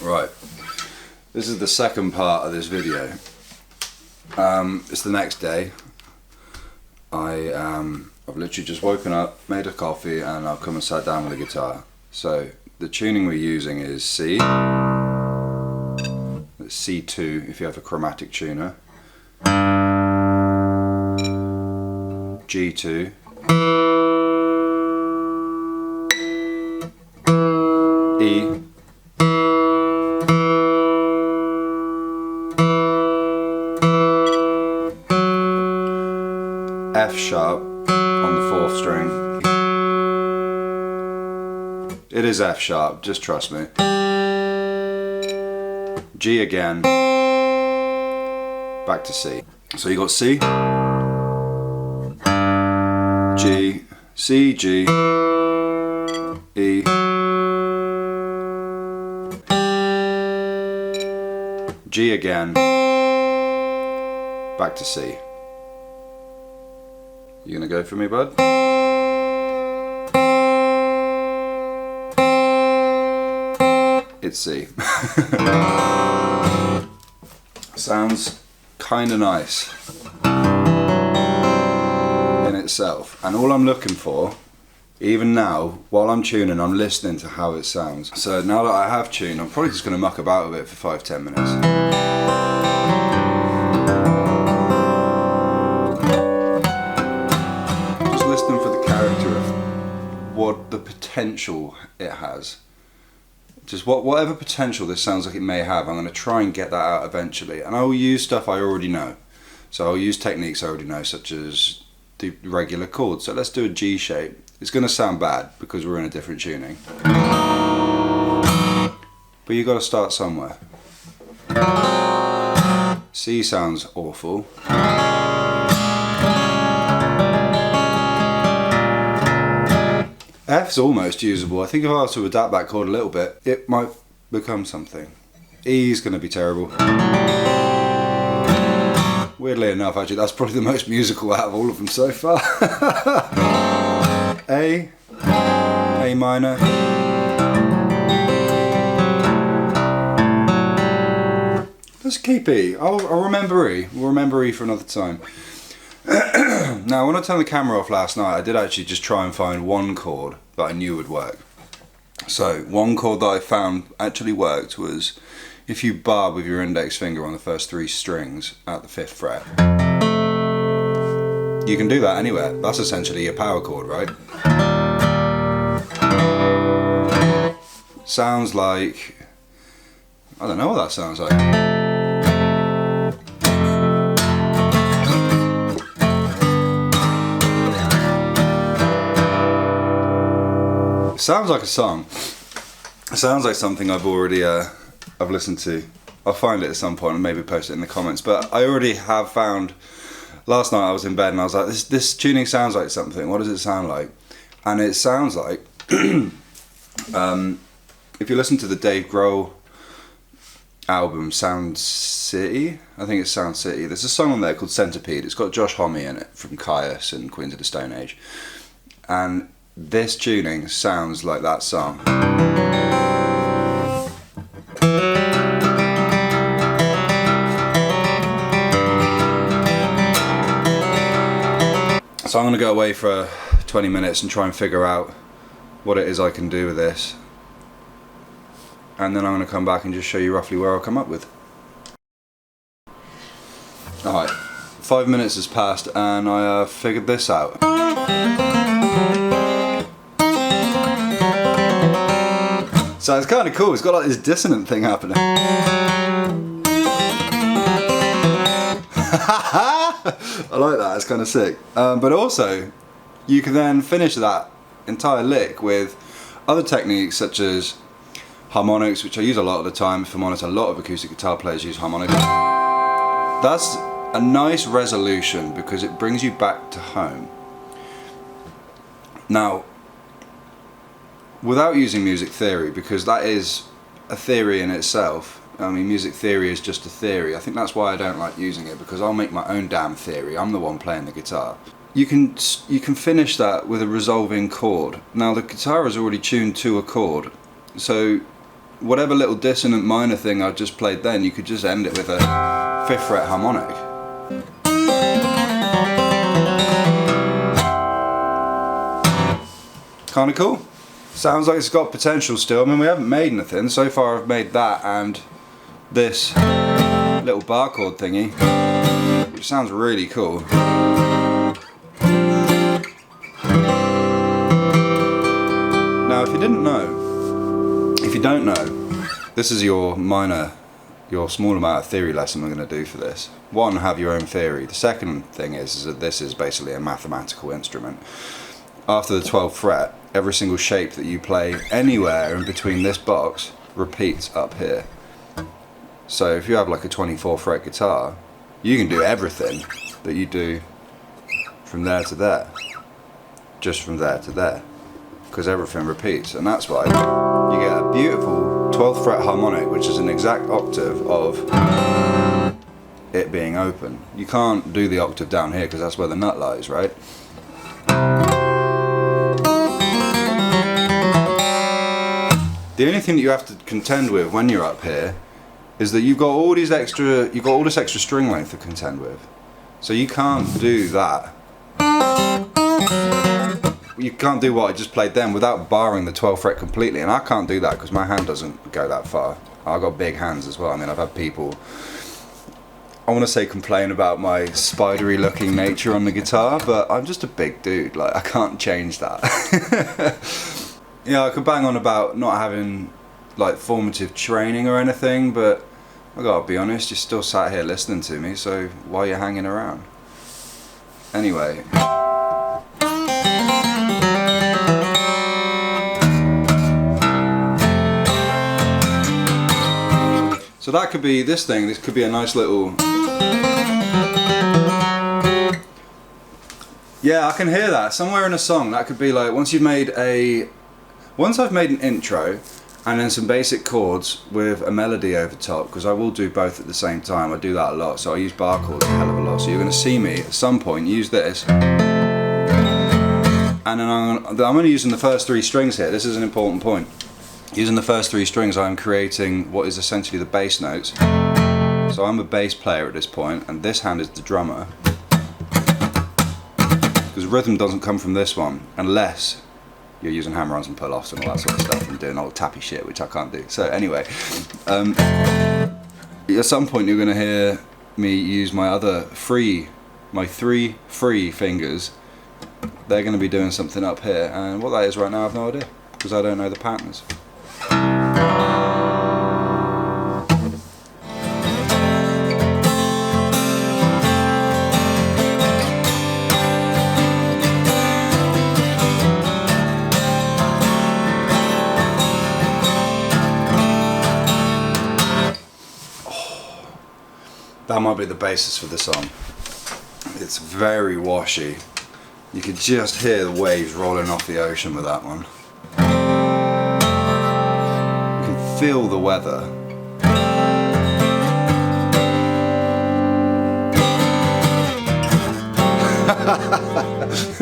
Right, this is the second part of this video. It's the next day. I've literally just woken up, made a coffee, and I've come and sat down with the guitar. So the tuning we're using is C. It's C2 if you have a chromatic tuner. G2. E. F sharp on the 4th string. It is F sharp, just trust me. G again, back to C. So you got C, G, C, G, E, G again, back to C. You gonna go for me, bud? It's C. Sounds kinda nice in itself. And all I'm looking for, even now, while I'm tuning, I'm listening to how it sounds. So now that I have tuned, I'm probably just gonna muck about with it for 5-10 minutes. What the potential it has. Just whatever potential this sounds like it may have, I'm going to try and get that out eventually. And I will use stuff I already know. So I'll use techniques I already know, such as the regular chords. So let's do a G shape. It's going to sound bad because we're in a different tuning. But you've got to start somewhere. C sounds awful. F's almost usable. I think if I was to adapt that chord a little bit, it might become something. E's going to be terrible. Weirdly enough, actually, that's probably the most musical out of all of them so far. A minor. Let's keep E. I'll remember E. We'll remember E for another time. Now, when I turned the camera off last night, I did actually just try and find one chord that I knew would work. So, one chord that I found actually worked was if you bar with your index finger on the first 3 strings at the 5th fret. You can do that anywhere. That's essentially your power chord, right? Sounds like... I don't know what that sounds like. Sounds like a song. It sounds like something I've already I've listened to. I'll find it at some point and maybe post it in the comments. But I already have found. Last night I was in bed and I was like, this tuning sounds like something. What does it sound like? And it sounds like if you listen to the Dave Grohl album Sound City, I think it's Sound City. There's a song on there called Centipede. It's got Josh Homme in it from Caius and Queens of the Stone Age. And this tuning sounds like that song. So I'm going to go away for 20 minutes and try and figure out what it is I can do with this. And then I'm going to come back and just show you roughly where I'll come up with. Alright, 5 minutes has passed and I figured this out. So it's kind of cool, it's got like this dissonant thing happening. I like that, it's kind of sick. But also, you can then finish that entire lick with other techniques such as harmonics, which I use a lot of the time. If I'm honest, a lot of acoustic guitar players use harmonics. That's a nice resolution because it brings you back to home. Now, without using music theory, because that is a theory in itself. I mean, music theory is just a theory. I think that's why I don't like using it, because I'll make my own damn theory. I'm the one playing the guitar. You can finish that with a resolving chord. Now the guitar is already tuned to a chord, so whatever little dissonant minor thing I just played then, you could just end it with a 5th fret harmonic. Kind of cool. Sounds like it's got potential still. I mean, we haven't made anything. So far I've made that and this little bar chord thingy, which sounds really cool. Now if you didn't know, if you don't know, this is your small amount of theory lesson we're going to do for this. One, have your own theory. The second thing is that this is basically a mathematical instrument. After the 12th fret, every single shape that you play anywhere in between this box repeats up here. So if you have like a 24 fret guitar, you can do everything that you do from there to there, just from there to there, because everything repeats, and that's why you get a beautiful 12th fret harmonic, which is an exact octave of it being open. You can't do the octave down here because that's where the nut lies, right? The only thing that you have to contend with when you're up here is that you've got all this extra string length to contend with. So you can't do that. You can't do what I just played then without barring the 12th fret completely, and I can't do that because my hand doesn't go that far. I've got big hands as well. I mean, I've had people, I want to say, complain about my spidery looking nature on the guitar, but I'm just a big dude, like I can't change that. Yeah, I could bang on about not having like formative training or anything, but I gotta be honest, you're still sat here listening to me, so why are you hanging around? Anyway. So that could be this thing, this could be a nice little... Yeah, I can hear that somewhere in a song. That could be like, once I've made an intro and then some basic chords with a melody over top, because I will do both at the same time. I do that a lot, so I use bar chords a hell of a lot. So you're going to see me at some point use this, and then I'm only using the first 3 strings here. This is an important point. Using the first 3 strings, I'm creating what is essentially the bass notes. So I'm a bass player at this point, and this hand is the drummer, because rhythm doesn't come from this one unless you're using hammer-ons and pull-offs and all that sort of stuff and doing all tappy shit, which I can't do. So anyway, at some point you're going to hear me use my 3 free fingers. They're going to be doing something up here, and what that is right now I have no idea, because I don't know the patterns. That might be the basis for the song. It's very washy. You could just hear the waves rolling off the ocean with that one. You can feel the weather.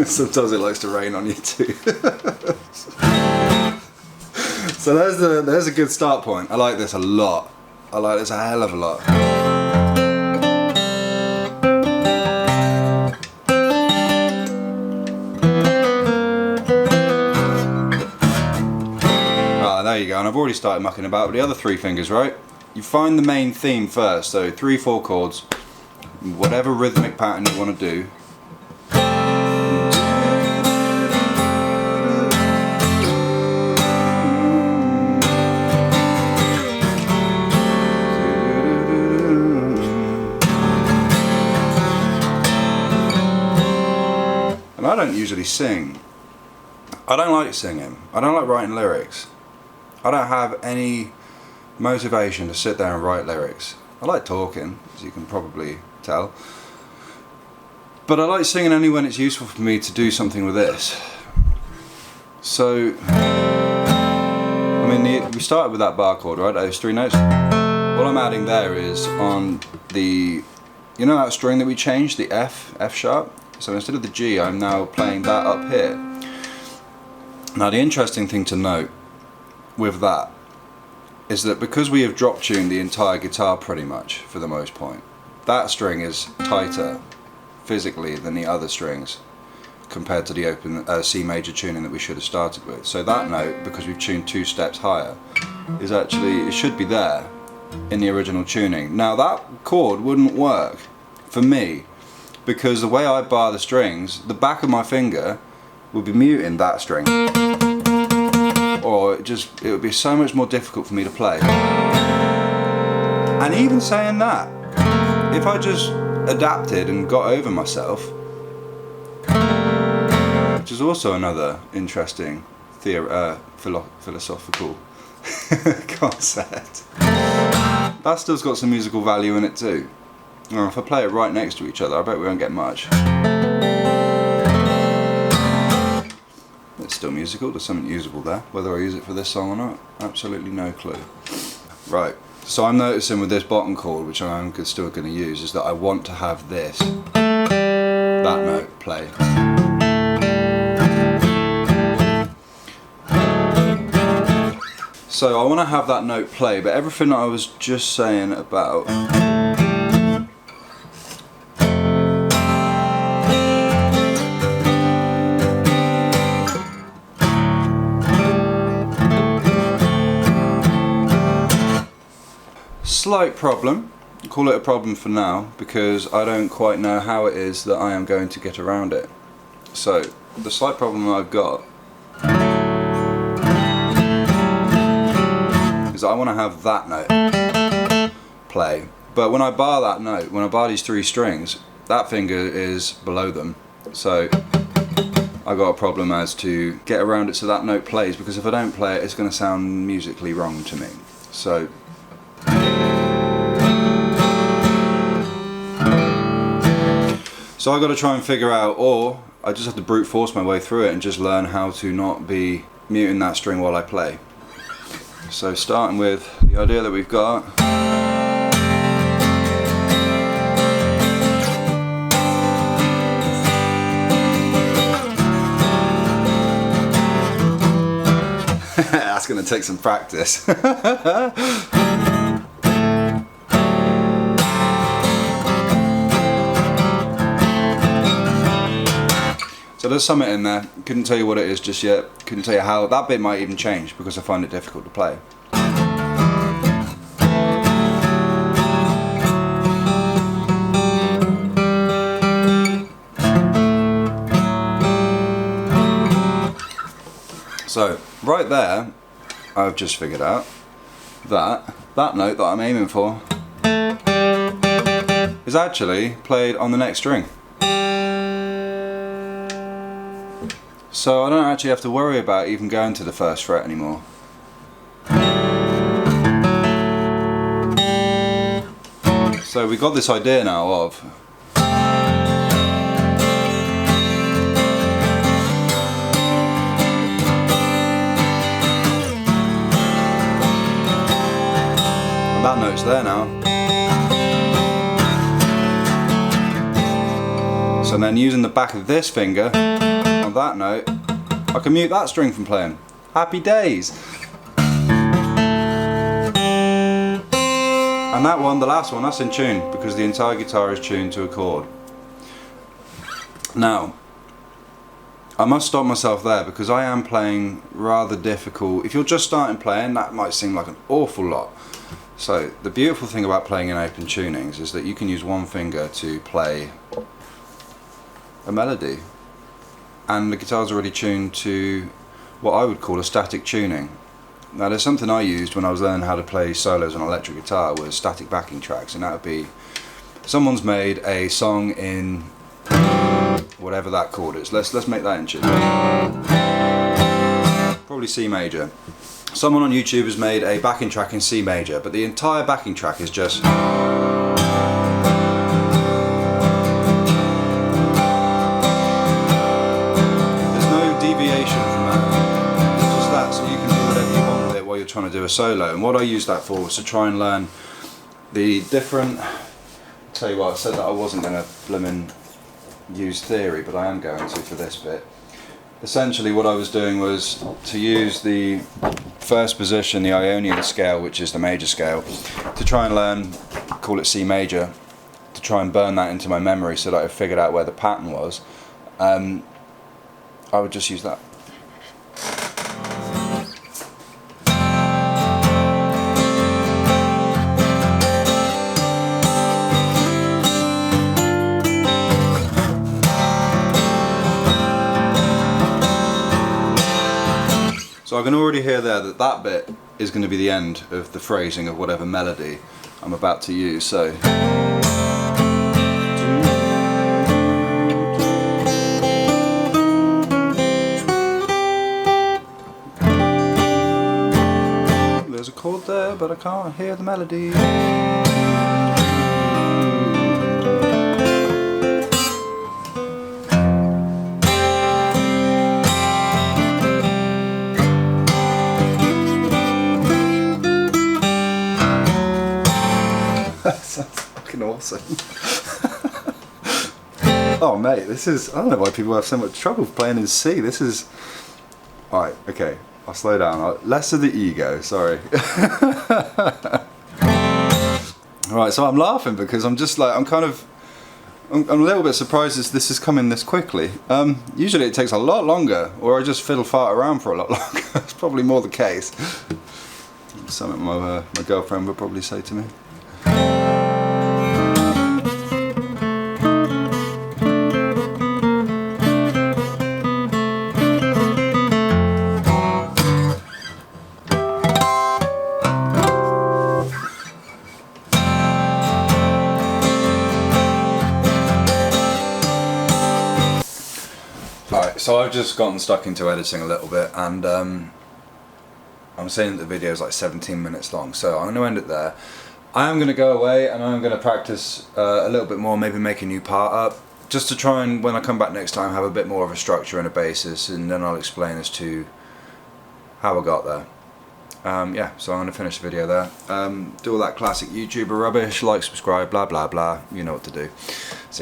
Sometimes it likes to rain on you too. So there's a good start point. I like this a lot. I like this a hell of a lot. There you go, and I've already started mucking about with the other 3 fingers, right? You find the main theme first, so 3-4 chords, whatever rhythmic pattern you want to do. And I don't usually sing. I don't like singing. I don't like writing lyrics. I don't have any motivation to sit there and write lyrics. I like talking, as you can probably tell. But I like singing only when it's useful for me to do something with this. So, I mean, we started with that bar chord, right? Those 3 notes. What I'm adding there is on the, you know that string that we changed, the F sharp? So instead of the G, I'm now playing that up here. Now the interesting thing to note with that is that because we have drop tuned the entire guitar pretty much for the most part, that string is tighter physically than the other strings compared to the open C major tuning that we should have started with. So that note, because we've tuned 2 steps higher, is actually, it should be there in the original tuning. Now that chord wouldn't work for me because the way I bar the strings, the back of my finger would be muting that string, or it would be so much more difficult for me to play. And even saying that, if I just adapted and got over myself, which is also another interesting philosophical concept, that still's got some musical value in it too. Well, if I play it right next to each other, I bet we won't get much. It's still musical, there's something usable there. Whether I use it for this song or not, absolutely no clue. Right, so I'm noticing with this bottom chord, which I'm still going to use, is that I want to have this, that note play. So I want to have that note play, but everything that I was just saying about slight problem, call it a problem for now, because I don't quite know how it is that I am going to get around it. So the slight problem I've got is I want to have that note play, but when I bar that note, when I bar these 3 strings, that finger is below them, so I got a problem as to get around it so that note plays, because if I don't play it, it's going to sound musically wrong to me. So I got to try and figure out, or I just have to brute force my way through it and just learn how to not be muting that string while I play. So starting with the idea that we've got. That's going to take some practice. So there's something in there, couldn't tell you what it is just yet, couldn't tell you how. That bit might even change because I find it difficult to play. So right there, I've just figured out that that note that I'm aiming for is actually played on the next string. So I don't actually have to worry about even going to the 1st fret anymore. So we got this idea now of and that note's there now. So then using the back of this finger on that note, I can mute that string from playing. Happy days! And that one, the last one, that's in tune because the entire guitar is tuned to a chord. Now, I must stop myself there because I am playing rather difficult. If you're just starting playing, that might seem like an awful lot. So the beautiful thing about playing in open tunings is that you can use one finger to play a melody, and the guitar's already tuned to what I would call a static tuning. Now there's something I used when I was learning how to play solos on electric guitar was static backing tracks, and that would be someone's made a song in whatever that chord is. Let's make that in tune. Probably C major. Someone on YouTube has made a backing track in C major, but the entire backing track is just there's no deviation from that. It's just that, so you can do whatever you want with it while you're trying to do a solo. And what I used that for was to try and learn the different. Tell you what, I said that I wasn't going to blimmin' use theory, but I am going to for this bit. Essentially what I was doing was to use the first position, the Ionian scale, which is the major scale, to try and learn, call it C major, to try and burn that into my memory so that I figured out where the pattern was, I would just use that. So I can already hear there that that bit is going to be the end of the phrasing of whatever melody I'm about to use. So there's a chord there, but I can't hear the melody. That sounds fucking awesome. Oh mate, this is, I don't know why people have so much trouble playing in C. This is, alright, okay, I'll slow down. Less of the ego, sorry. Alright, so I'm laughing because I'm just like, I'm a little bit surprised this is coming this quickly. Usually it takes a lot longer, or I just fiddle fart around for a lot longer. It's probably more the case. Something my girlfriend would probably say to me. Alright, so I've just gotten stuck into editing a little bit, and I'm saying that the video is like 17 minutes long, so I'm going to end it there. I am going to go away and I'm going to practice a little bit more, maybe make a new part up, just to try and, when I come back next time, have a bit more of a structure and a basis, and then I'll explain as to how I got there. Yeah, so I'm going to finish the video there. Do all that classic YouTuber rubbish, like, subscribe, blah blah blah, you know what to do. See you later.